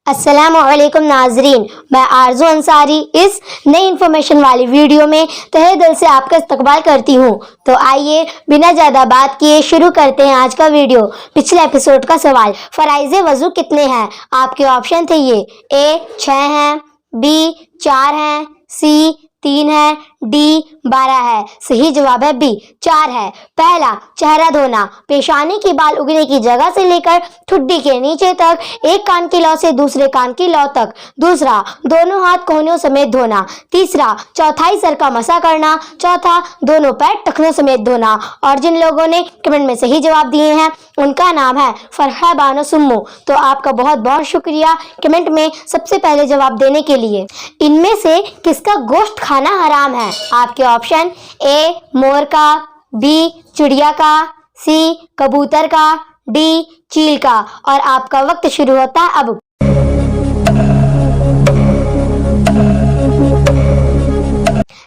अस्सलामुअलैकुम नाजरीन, मैं आरज़ू अंसारी इस नई इन्फॉर्मेशन वाली वीडियो में तहे दिल से आपका इस्तकबाल करती हूँ। तो आइए बिना ज़्यादा बात किए शुरू करते हैं आज का वीडियो। पिछले एपिसोड का सवाल, फ़राइज़े वज़ू कितने हैं? आपके ऑप्शन थे ये: ए 6 हैं, बी 4 हैं, सी 3 है, डी 12 है। सही जवाब है बी 4 है। पहला, चेहरा धोना, पेशानी की बाल उगने की जगह से लेकर ठुड्डी के नीचे तक, एक कान की लौ से दूसरे कान की लौ तक। दूसरा, दोनों हाथ कोहनियों समेत धोना। तीसरा, चौथाई सर का मसा करना। चौथा, दोनों पैर टखनों समेत धोना। और जिन लोगों ने कमेंट में सही जवाब दिए हैं उनका नाम है फरहा बानो सुम्मू। तो आपका बहुत बहुत शुक्रिया कमेंट में सबसे पहले जवाब देने के लिए। इनमें से किसका गोश्त खाना हराम है? आपके ऑप्शन: ए मोर का, बी चिड़िया का, सी कबूतर का, डी चील का। और आपका वक्त शुरू होता है अब।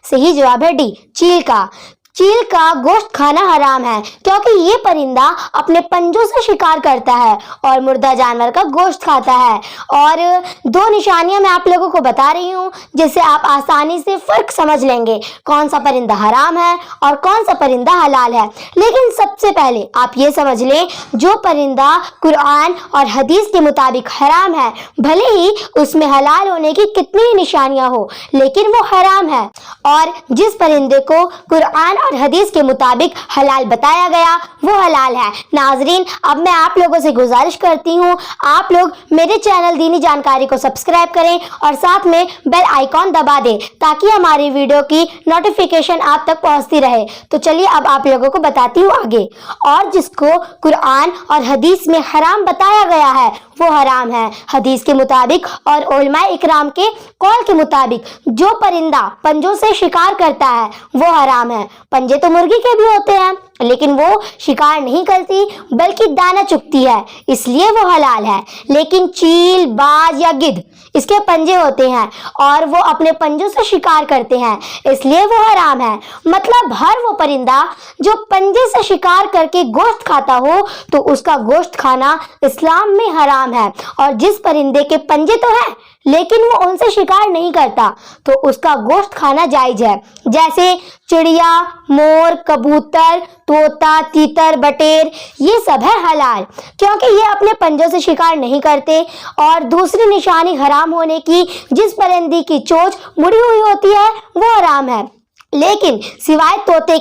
सही जवाब है डी चील का। चील का गोश्त खाना हराम है क्योंकि ये परिंदा अपने पंजों से शिकार करता है और मुर्दा जानवर का गोश्त खाता है। और दो निशानियां मैं आप लोगों को बता रही हूँ जिससे आप आसानी से फर्क समझ लेंगे कौन सा परिंदा हराम है और कौन सा परिंदा हलाल है। लेकिन सबसे पहले आप ये समझ लें, जो परिंदा कुरान और हदीस के मुताबिक हराम है, भले ही उसमें हलाल होने की कितनी ही निशानियां हो, लेकिन वो हराम है। और जिस परिंदे को कुरान और हदीस के मुताबिक हलाल बताया गया वो हलाल है। नाजरीन, अब मैं आप लोगों से गुजारिश करती हूँ, आप लोग मेरे चैनल दीनी जानकारी को सब्सक्राइब करें और साथ में बेल आइकॉन दबा दें ताकि हमारी वीडियो की नोटिफिकेशन आप तक पहुँचती रहे। तो चलिए अब आप लोगों को बताती हूँ आगे। और जिसको कुरान और हदीस में हराम बताया गया है वो हराम है हदीस के मुताबिक और उलमा इकराम के कौल के मुताबिक। जो परिंदा पंजों से शिकार करता है वो हराम है। पंजे तो मुर्गी के भी होते हैं लेकिन वो शिकार नहीं करती बल्कि दाना चुगती है, इसलिए वो हलाल है। लेकिन चील, बाज या गिद्ध, इसके पंजे होते हैं और वो अपने पंजों से शिकार करते हैं, इसलिए वो हराम है। मतलब हर वो परिंदा जो पंजे से शिकार करके गोश्त खाता हो तो उसका गोश्त खाना इस्लाम में हराम है। और जिस परिंदे के पंजे तो हैं लेकिन वो उनसे शिकार नहीं करता तो उसका गोश्त खाना जायज है। जैसे चिड़िया, मोर, कबूतर, तोता, तीतर, बटेर, ये सब है हलाल क्योंकि ये अपने पंजों से शिकार नहीं करते। और दूसरी निशानी हराम होने की, जिस परिंदे की चोंच मुड़ी हुई होती है वो हराम है। लेकिन सिवाय तोते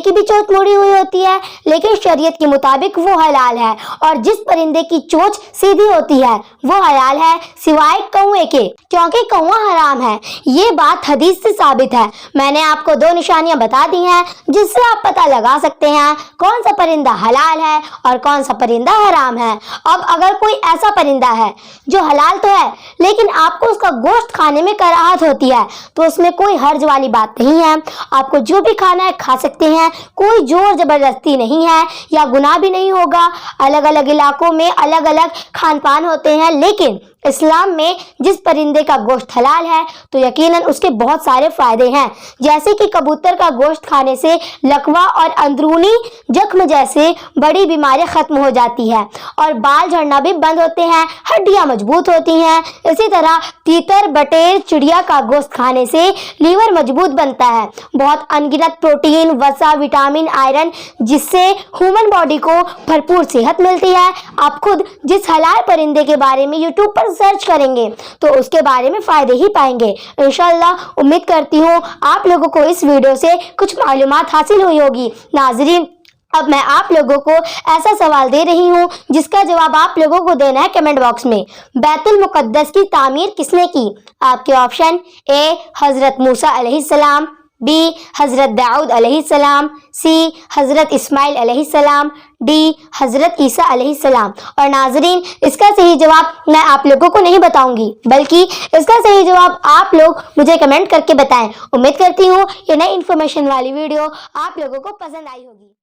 की भी चोंच मुड़ी हुई होती है लेकिन शरीयत के मुताबिक वो हलाल है। और जिस परिंदे की चोंच सीधी होती है वो हलाल है सिवाय कौवे के, क्योंकि कौवा हराम है। ये बात हदीस से साबित है। मैंने आपको दो निशानियां बता दी हैं जिससे आप पता लगा सकते हैं कौन सा परिंदा हलाल है और कौन सा परिंदा हराम है। अब अगर कोई ऐसा परिंदा है जो हलाल तो है लेकिन आपको उसका गोश्त खाने में कराहत होती है तो उसमें कोई हर्ज वाली बात नहीं है। आपको जो भी खाना है खा सकते हैं, कोई जोर जबरदस्ती नहीं है या गुनाह भी नहीं होगा। अलग अलग इलाकों में अलग अलग खान पान होते हैं लेकिन इस्लाम में जिस परिंदे का गोश्त हलाल है तो यकीनन उसके बहुत सारे फायदे हैं। जैसे कि कबूतर का गोश्त खाने से लकवा और अंदरूनी जख्म जैसे बड़ी बीमारियां खत्म हो जाती है और बाल झड़ना भी बंद होते हैं, हड्डियां मजबूत होती हैं। इसी तरह तीतर, बटेर, चिड़िया का गोश्त खाने से लीवर मजबूत बनता है। बहुत अनगिनत प्रोटीन, वसा, विटामिन, आयरन, जिससे ह्यूमन बॉडी को भरपूर सेहत मिलती है। आप खुद जिस हलाल परिंदे के बारे में यूट्यूब पर सर्च करेंगे तो उसके बारे में फायदे ही पाएंगे इंशाल्लाह। उम्मीद करती हूँ आप लोगों को इस वीडियो से कुछ मालूमात हासिल हुई होगी। नाजरीन, अब मैं आप लोगों को ऐसा सवाल दे रही हूँ जिसका जवाब आप लोगों को देना है कमेंट बॉक्स में। बैतुल मुक़द्दस की तामीर किसने की? आपके ऑप्शन: ए हजरत मूसा अलैहिस्सलाम, बी हजरत दाऊद अलैहिस्सलाम, सी हजरत इस्माइल अलैहिस्सलाम, डी हजरत ईसा अलैहिस्सलाम। और नाजरीन, इसका सही जवाब मैं आप लोगों को नहीं बताऊंगी बल्कि इसका सही जवाब आप लोग मुझे कमेंट करके बताएं। उम्मीद करती हूँ ये नई इन्फॉर्मेशन वाली वीडियो आप लोगों को पसंद आई होगी।